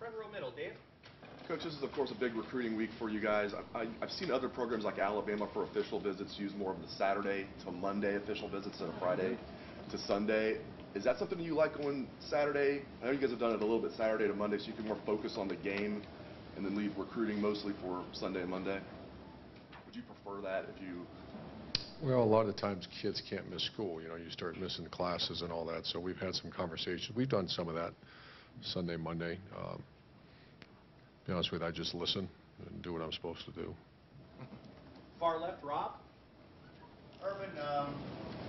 Front row middle, Dave. Coach, this is of course a big recruiting week for you guys. I've seen other programs like Alabama for official visits use more of the Saturday to Monday official visits instead of Friday to Sunday. Is that something you like going Saturday? I know you guys have done it a little bit Saturday to Monday, so you can more focus on the game and then leave recruiting mostly for Sunday and Monday. Would you prefer that if you? Well, a lot of times kids can't miss school. You know, you start missing classes and all that. So we've had some conversations. We've done some of that Sunday, Monday. To be honest with you, I just listen and do what I'm supposed to do. Far left, Rob. Urban, I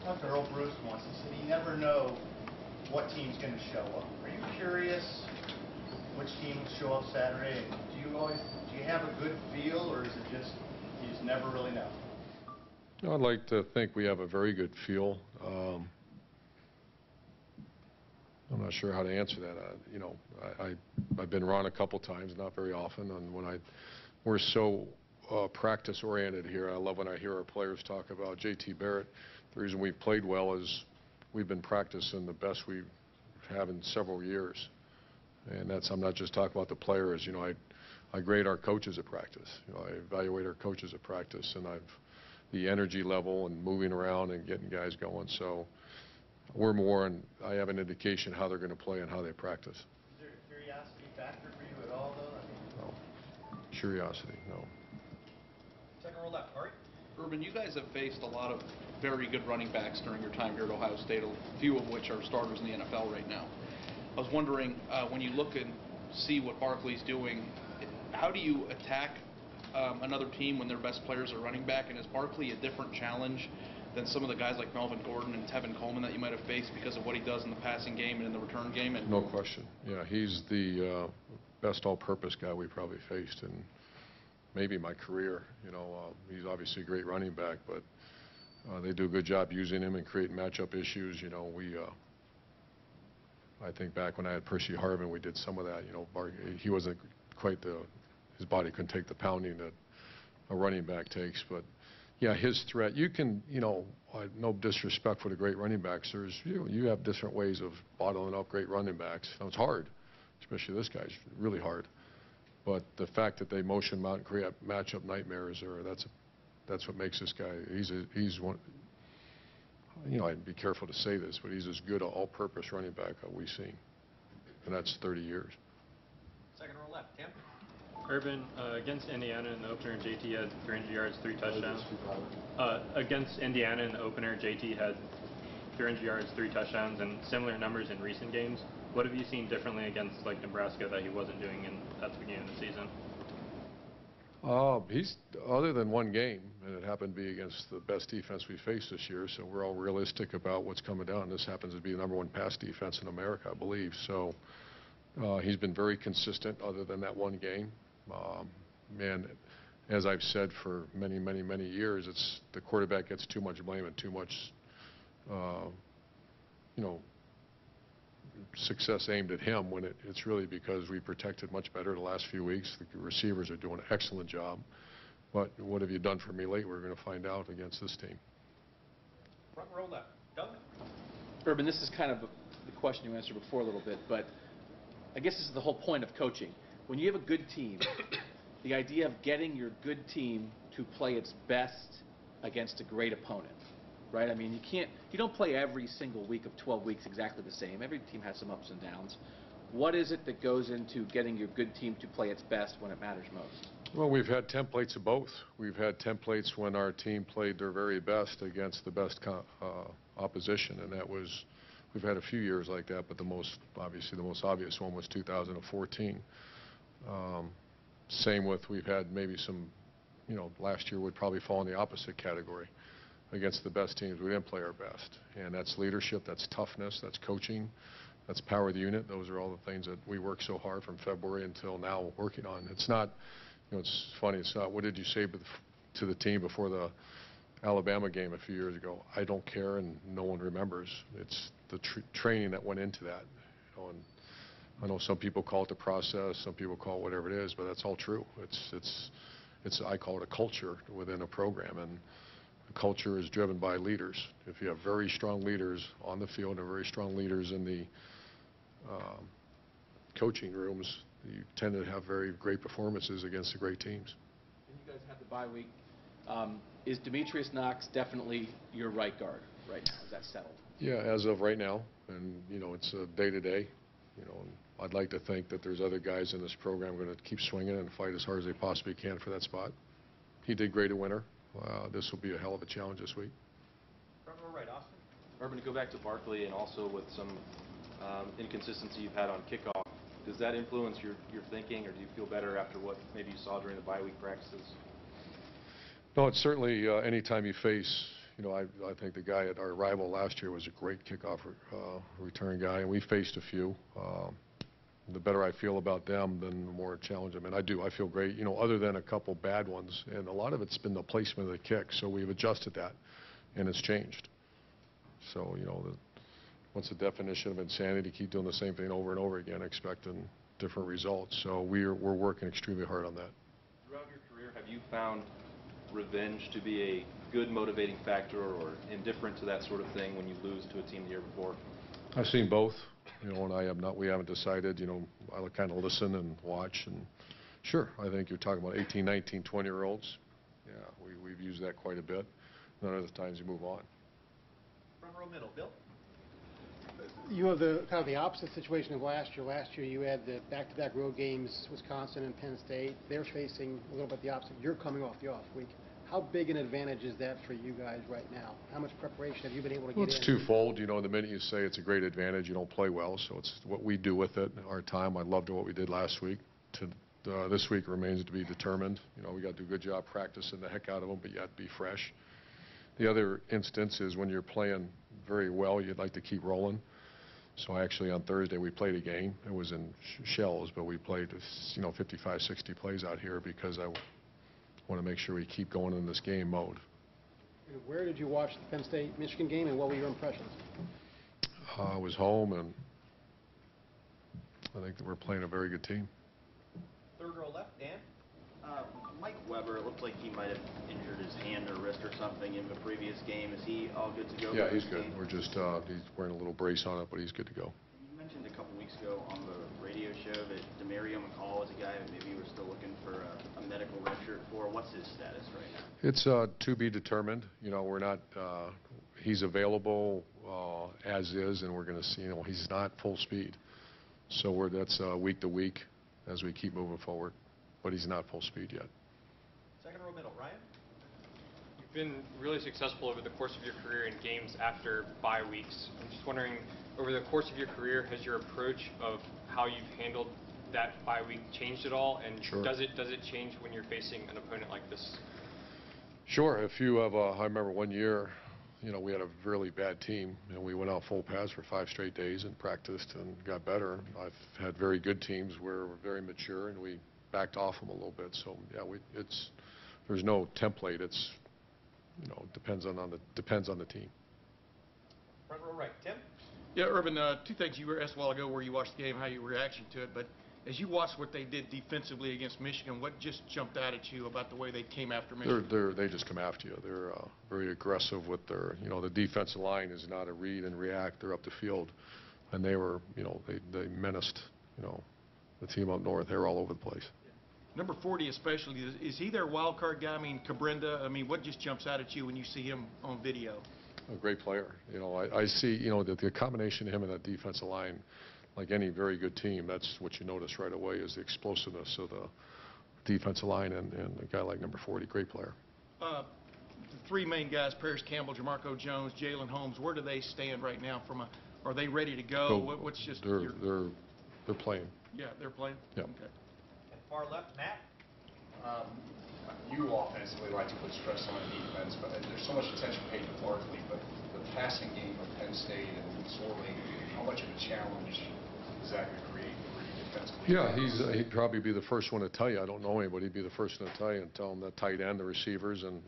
talked to Earl Bruce once. He said you never know what team's going to show up. Are you curious which team will show up Saturday? And do you have a good feel, or is it just you just never really know? I'd like to think we have a very good feel. I'm not sure how to answer that. You know, I've been wrong a couple times, not very often. And we're so practice-oriented here. I love when I hear our players talk about J.T. Barrett. The reason we've played well is we've been practicing the best we have in several years. And I'm not just talking about the players. You know, I grade our coaches at practice. You know, I evaluate our coaches at practice, and the energy level and moving around and getting guys going. So we're more, and I have an indication how they're going to play and how they practice. Is there a curiosity factor for you at all, though? No. Curiosity, no. Second row left, Ari. Urban, you guys have faced a lot of very good running backs during your time here at Ohio State, a few of which are starters in the NFL right now. I was wondering, when you look and see what Barkley's doing, how do you attack another team when their best players are running back? And is Barkley a different challenge than some of the guys like Melvin Gordon and Tevin Coleman that you might have faced because of what he does in the passing game and in the return game? And no question. Yeah, he's the best all-purpose guy we probably faced in maybe my career. You know, he's obviously a great running back, but they do a good job using him and create matchup issues. You know, I think back when I had Percy Harvin, we did some of that. You know, he wasn't quite his body couldn't take the pounding that a running back takes, but yeah, his threat, you know, no disrespect for the great running backs, you have different ways of bottling up great running backs. Now, it's hard, especially this guy's really hard, but the fact that they motion him out and create matchup nightmares, that's what makes this guy, he's one, you know, I'd be careful to say this, but he's as good an all-purpose running back that we've seen, and that's 30 years. Second row left, Tim. Urban, against Indiana in the opener, JT had 300 yards, 3 touchdowns. Against Indiana in the opener, JT had 300 yards, 3 touchdowns, and similar numbers in recent games. What have you seen differently against like Nebraska that he wasn't doing at the beginning of the season? He's other than one game, and it happened to be against the best defense we faced this year. So we're all realistic about what's coming down. This happens to be the #1 pass defense in America, I believe. So he's been very consistent other than that one game. And as I've said for many, many, many years, it's the quarterback gets too much blame and too much, you know, success aimed at him when it's really because we protected much better the last few weeks. The receivers are doing an excellent job. But what have you done for me lately? We're going to find out against this team. Front row left, Doug. Urban, this is kind of the question you answered before a little bit, but I guess this is the whole point of coaching. When you have a good team, the idea of getting your good team to play its best against a great opponent, right? I mean, you don't play every single week of 12 weeks exactly the same. Every team has some ups and downs. What is it that goes into getting your good team to play its best when it matters most? Well, we've had templates of both. We've had templates when our team played their very best against the best opposition, and that was, we've had a few years like that, but obviously the most obvious one was 2014. Same with, we've had maybe some, you know, last year would probably fall in the opposite category. Against the best teams, we didn't play our best. And that's leadership, that's toughness, that's coaching, that's power of the unit. Those are all the things that we work so hard from February until now working on. It's not, you know, it's funny, it's not, what did you say to the team before the Alabama game a few years ago? I don't care, and no one remembers. It's the training that went into that. You know, and I know some people call it the process, some people call it whatever it is, but that's all true. I call it a culture within a program, and a culture is driven by leaders. If you have very strong leaders on the field and very strong leaders in the coaching rooms, you tend to have very great performances against the great teams. And you guys have the bye week. Is Demetrius Knox definitely your right guard right now? Is that settled? Yeah, as of right now, and it's a day-to-day. And I'd like to think that there's other guys in this program going to keep swinging and fight as hard as they possibly can for that spot. He did great at winter. This will be a hell of a challenge this week. Front row right, Austin. Urban, to go back to Barkley and also with some inconsistency you've had on kickoff, does that influence your thinking, or do you feel better after what maybe you saw during the bye week practices? No, it's certainly anytime you face, I think the guy at our rival last year was a great kickoff return guy, and we faced a few. The better I feel about them, then the more challenge I'm in. I feel great, other than a couple bad ones, and a lot of it's been the placement of the kick, so we've adjusted that, and it's changed. So, what's the definition of insanity? Keep doing the same thing over and over again, expecting different results. So we're working extremely hard on that. Throughout your career, have you found revenge to be a good motivating factor, or indifferent to that sort of thing when you lose to a team the year before? I've seen both, and we haven't decided. I kind of listen and watch, and sure, I think you're talking about 18, 19, 20-year-olds. Yeah, we've used that quite a bit. And other times you move on. Front row middle, Bill. You have the kind of the opposite situation of last year. Last year you had the back-to-back road games, Wisconsin and Penn State. They're facing a little bit the opposite. You're coming off the off week. How big an advantage is that for you guys right now? How much preparation have you been able to get in? Well, it's twofold. The minute you say it's a great advantage, you don't play well. So it's what we do with it, our time. I loved what we did last week. This week remains to be determined. We got to do a good job practicing the heck out of them, but yet be fresh. The other instance is when you're playing very well, you'd like to keep rolling. So actually on Thursday we played a game. It was in shells, but we played 55, 60 plays out here because I want to make sure we keep going in this game mode. And where did you watch the Penn State-Michigan game, and what were your impressions? I was home, and I think that we're playing a very good team. Third row left, Dan. Mike Weber, it looked like he might have injured his hand or wrist or something in the previous game. Is he all good to go? Yeah, he's good. We're just he's wearing a little brace on it, but he's good to go. You mentioned a couple weeks ago on the radio show that Demario McCall was a guy that maybe you were still looking for a medical red shirt for. What's his status right now? It's to be determined. We're not. He's available as is, and we're going to see. He's not full speed, so that's week to week as we keep moving forward. But he's not full speed yet. Second row middle, Ryan. You've been really successful over the course of your career in games after bye weeks. I'm just wondering, over the course of your career, has your approach of how you've handled that bye week changed at all? And sure. Does it change when you're facing an opponent like this? Sure. If you have, I remember one year, we had a really bad team, and we went out full pads for 5 straight days and practiced and got better. I've had very good teams where we're very mature and we backed off them a little bit. So yeah, there's no template. It's depends on the team. Front row right, Tim. Yeah, Urban, 2 things. You were asked a while ago where you watched the game, how your reaction to it, but as you watched what they did defensively against Michigan, what just jumped out at you about the way they came after Michigan? They just come after you. They're very aggressive with their, the defensive line is not a read and react. They're up the field, and they were, they menaced, the team up north. They were all over the place. Number 40 especially, is he their wild card guy? Cabrenda, what just jumps out at you when you see him on video? A great player. I see, that the combination of him and that defensive line, like any very good team, that's what you notice right away is the explosiveness of the defensive line and a guy like number 40, great player. The 3 main guys, Paris Campbell, Jamarco Jones, Jalen Holmes, where do they stand right now are they ready to go? What's just they're playing. Yeah, they're playing? Yeah. Okay. And far left, Matt. You offensively like to put stress on defense, but there's so much attention paid to Barkley, but the passing game of Penn State and Sorley, how much of a challenge is that going to create for you defensively? Yeah, he'd probably be the first one to tell you. I don't know anybody. He'd be the first one to tell you and tell him the tight end, the receivers, and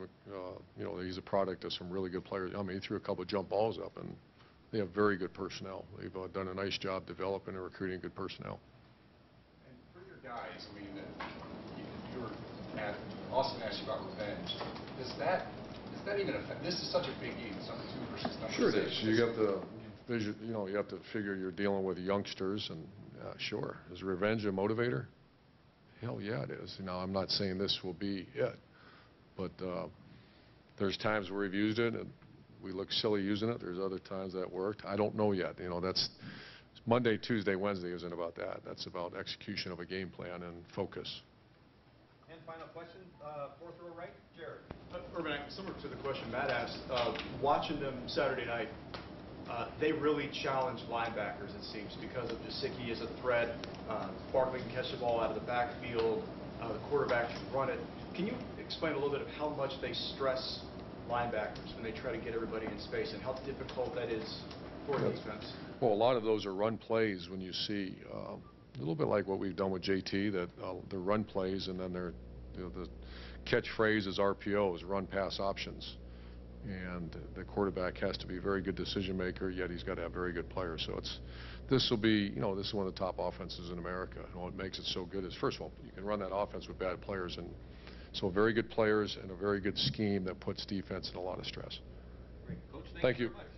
he's a product of some really good players. He threw a couple of jump balls up, and they have very good personnel. They've done a nice job developing and recruiting good personnel. And for your guys, you were at Austin asked you about revenge. Does that even affect? This is such a big game. It's number 2 versus number 6. Sure it is. You have to you have to figure you're dealing with youngsters, Sure. Is revenge a motivator? Hell yeah, it is. Now, I'm not saying this will be it, but there's times where we've used it and we look silly using it. There's other times that worked. I don't know yet. That's Monday, Tuesday, Wednesday isn't about that. That's about execution of a game plan and focus. And final question, fourth row right, Jared. Urban, similar to the question Matt asked, watching them Saturday night, they really challenge linebackers, it seems, because of Gesicki as a threat. Barkley can catch the ball out of the backfield. The quarterback can run it. Can you explain a little bit of how much they stress linebackers when they try to get everybody in space and how difficult that is for the defense? Well, a lot of those are run plays when you see a little bit like what we've done with JT, that they're run plays and then they're, the catchphrase is RPOs, run pass options. And the quarterback has to be a very good decision maker, yet he's got to have very good players. So this will be, this is one of the top offenses in America. And what makes it so good is, first of all, you can run that offense with bad players, and so very good players and a very good scheme that puts defense in a lot of stress. Great. Coach, Thank you you. very much.